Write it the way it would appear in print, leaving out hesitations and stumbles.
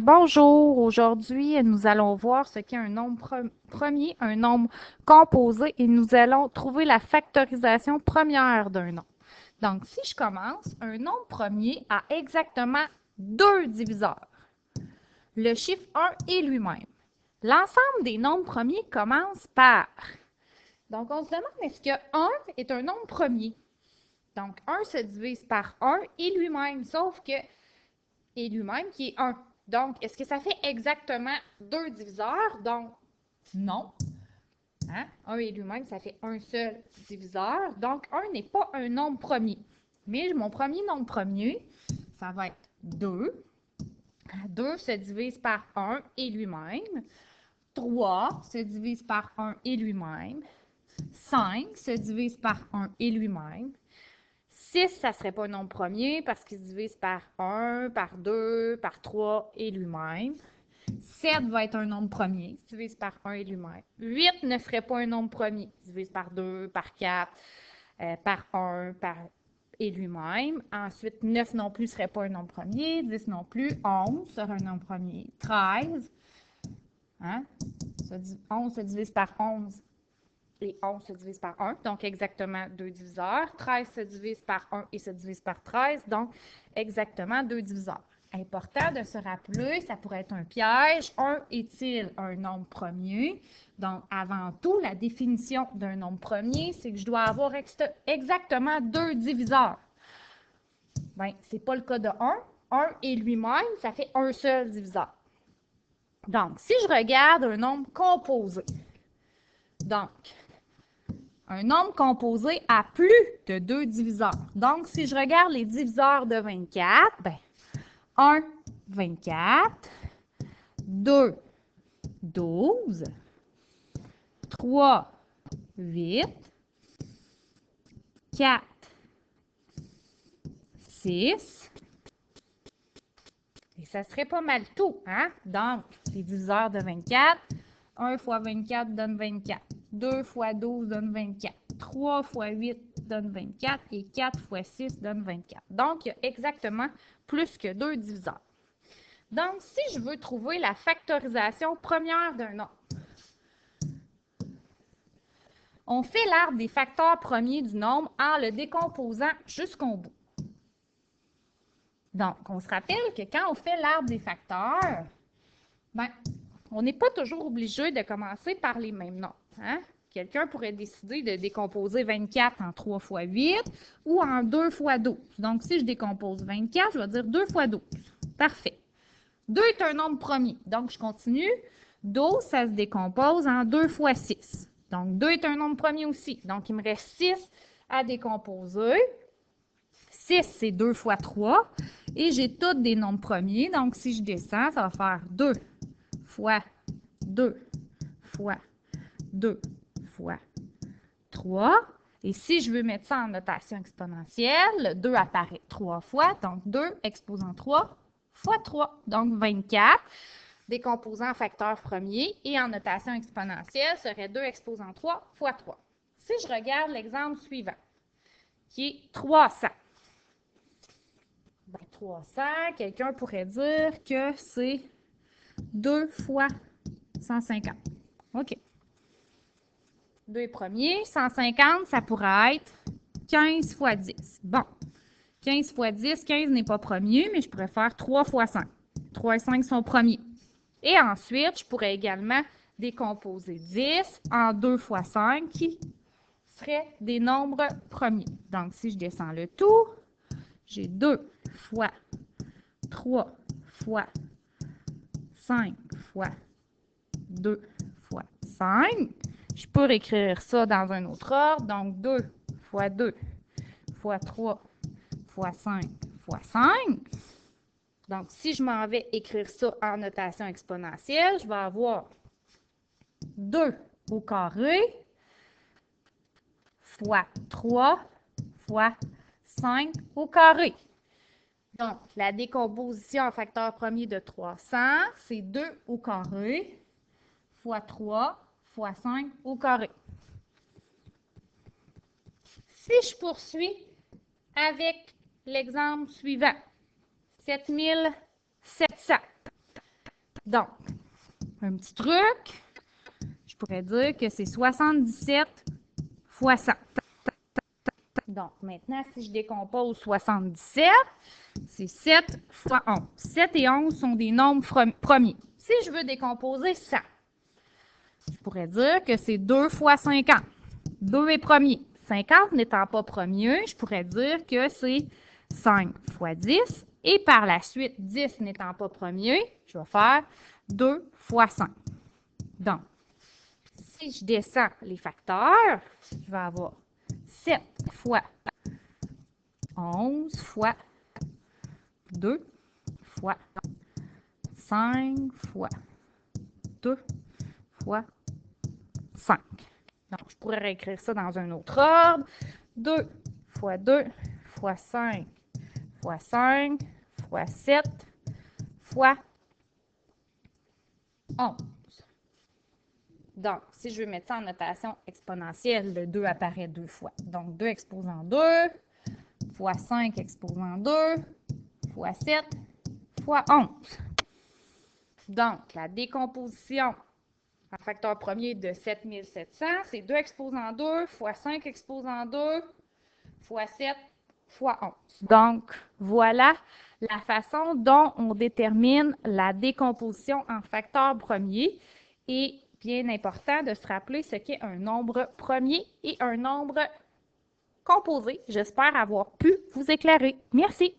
Bonjour, aujourd'hui nous allons voir ce qu'est un nombre premier, un nombre composé et nous allons trouver la factorisation première d'un nombre. Donc, si je commence, un nombre premier a exactement deux diviseurs, le chiffre 1 et lui-même. L'ensemble des nombres premiers commence par. Donc, on se demande est-ce que 1 est un nombre premier? Donc, 1 se divise par 1 et lui-même, sauf que et lui-même qui est 1. Donc, est-ce que ça fait exactement deux diviseurs? Donc, non. Hein? 1 et lui-même, ça fait un seul diviseur. Donc, 1 n'est pas un nombre premier. Mais mon premier nombre premier, ça va être 2. 2 se divise par 1 et lui-même. 3 se divise par 1 et lui-même. 5 se divise par 1 et lui-même. 6, ça ne serait pas un nombre premier parce qu'il se divise par 1, par 2, par 3 et lui-même. 7 va être un nombre premier, il se divise par 1 et lui-même. 8 ne serait pas un nombre premier, il se divise par 2, par 4, par 1, par et lui-même. Ensuite, 9 non plus ne serait pas un nombre premier, 10 non plus, 11 serait un nombre premier, 13, hein? 11 se divise par 11 et 11 se divise par 1, donc exactement deux diviseurs. 13 se divise par 1 et se divise par 13, donc exactement deux diviseurs. Important de se rappeler, ça pourrait être un piège. 1 est-il un nombre premier? Donc, avant tout, la définition d'un nombre premier, c'est que je dois avoir exactement deux diviseurs. Bien, ce n'est pas le cas de 1. 1 et lui-même, ça fait un seul diviseur. Donc, si je regarde un nombre composé, donc, un nombre composé a plus de deux diviseurs. Donc, si je regarde les diviseurs de 24, ben, 1, 24, 2, 12, 3, 8, 4, 6, et ça serait pas mal tout, hein? Donc, les diviseurs de 24, 1 fois 24 donne 24, 2 fois 12 donne 24, 3 fois 8 donne 24 et 4 fois 6 donne 24. Donc, il y a exactement plus que deux diviseurs. Donc, si je veux trouver la factorisation première d'un nombre, on fait l'arbre des facteurs premiers du nombre en le décomposant jusqu'au bout. Donc, on se rappelle que quand on fait l'arbre des facteurs, ben, on n'est pas toujours obligé de commencer par les mêmes nombres. Hein? Quelqu'un pourrait décider de décomposer 24 en 3 fois 8 ou en 2 fois 12. Donc, si je décompose 24, je vais dire 2 fois 12. Parfait. 2 est un nombre premier. Donc, je continue. 12, ça se décompose en 2 fois 6. Donc, 2 est un nombre premier aussi. Donc, il me reste 6 à décomposer. 6, c'est 2 fois 3. Et j'ai tous des nombres premiers. Donc, si je descends, ça va faire 2 fois 2 fois 2 fois 3. Et si je veux mettre ça en notation exponentielle, le 2 apparaît 3 fois. Donc, 2 exposant 3 fois 3. Donc, 24. Décomposant en facteur premier et en notation exponentielle serait 2 exposant 3 fois 3. Si je regarde l'exemple suivant, qui est 300. Ben, 300, quelqu'un pourrait dire que c'est 2 fois 150. OK. 2 est premier. 150, ça pourrait être 15 fois 10. Bon. 15 fois 10, 15 n'est pas premier, mais je pourrais faire 3 fois 5. 3 et 5 sont premiers. Et ensuite, je pourrais également décomposer 10 en 2 fois 5 qui seraient des nombres premiers. Donc, si je descends le tout, j'ai 2 fois 3 fois 5 fois 2 fois 5. Je peux réécrire ça dans un autre ordre. Donc, 2 fois 2 fois 3 fois 5 fois 5. Donc, si je m'en vais écrire ça en notation exponentielle, je vais avoir 2 au carré fois 3 fois 5 au carré. Donc, la décomposition en facteur premier de 300, c'est 2 au carré fois 3 fois 5 au carré. Si je poursuis avec l'exemple suivant, 7700. Donc, un petit truc, je pourrais dire que c'est 77 fois 100. Donc, maintenant, si je décompose 77, c'est 7 fois 11. 7 et 11 sont des nombres premiers. Si je veux décomposer 100, je pourrais dire que c'est 2 fois 50. 2 est premier. 50 n'étant pas premier, je pourrais dire que c'est 5 fois 10. Et par la suite, 10 n'étant pas premier, je vais faire 2 fois 5. Donc, si je descends les facteurs, je vais avoir 7 fois 11 fois 2 fois 5 fois 2 fois 5. Donc, je pourrais réécrire ça dans un autre ordre. 2 fois 2 fois 5 fois 5 fois 7 fois 11. Donc, si je veux mettre ça en notation exponentielle, le 2 apparaît 2 fois. Donc, 2 exposant 2 fois 5 exposant 2 fois 7 fois 11. Donc, la décomposition en facteur premier de 7700, c'est 2 exposant 2 fois 5 exposant 2 fois 7 fois 11. Donc, voilà la façon dont on détermine la décomposition en facteur premier. Et bien important de se rappeler ce qu'est un nombre premier et un nombre composé. J'espère avoir pu vous éclairer. Merci.